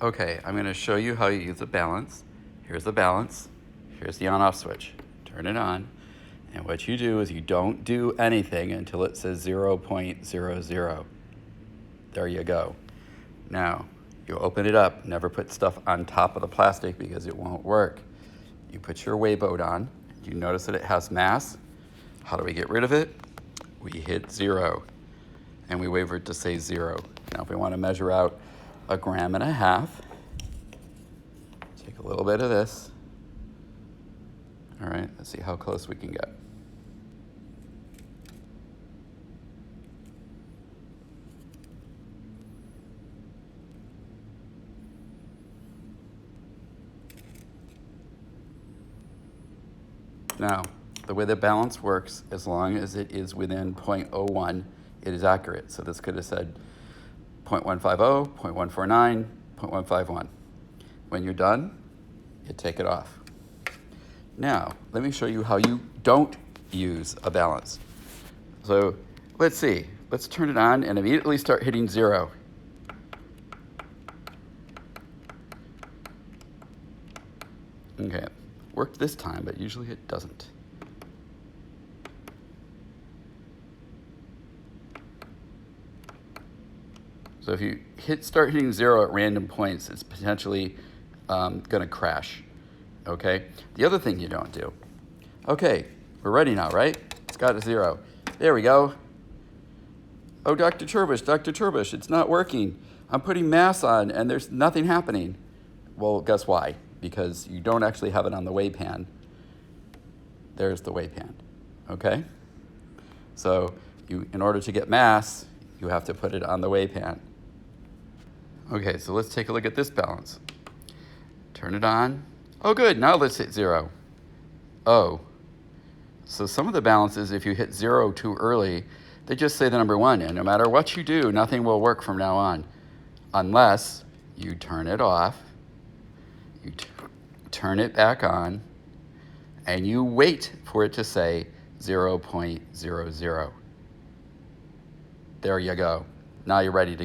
Okay, I'm going to show you how you use a balance. Here's the balance. Here's the on-off switch. Turn it on. And what you do is you don't do anything until it says 0.00. There you go. Now, you open it up. Never put stuff on top of the plastic because it won't work. You put your weigh boat on. You notice that it has mass. How do we get rid of it? We hit 0. And we wait for it to say 0. Now, if we want to measure out 1.5 grams, take a little bit of this. All right, let's see how close we can get. Now, the way the balance works, as long as it is within 0.01, it is accurate. So this could have said 0.150, 0.149, 0.151. When you're done, you take it off. Now, let me show you how you don't use a balance. So let's see. Let's turn it on and immediately start hitting 0. Okay, it worked this time, but usually it doesn't. So if you start hitting 0 at random points, it's potentially going to crash. Okay. The other thing you don't do. Okay, we're ready now, right? It's got a 0. There we go. Oh, Dr. Turbush, it's not working. I'm putting mass on and there's nothing happening. Well, guess why? Because you don't actually have it on the weigh pan. There's the weigh pan. Okay. So in order to get mass, you have to put it on the weigh pan. Okay, so let's take a look at this balance. Turn it on. Oh, good, now let's hit 0. Oh, so some of the balances, if you hit 0 too early, they just say the number 1, and no matter what you do, nothing will work from now on, unless you turn it off, you turn it back on, and you wait for it to say 0.00. There you go. Now you're ready to go.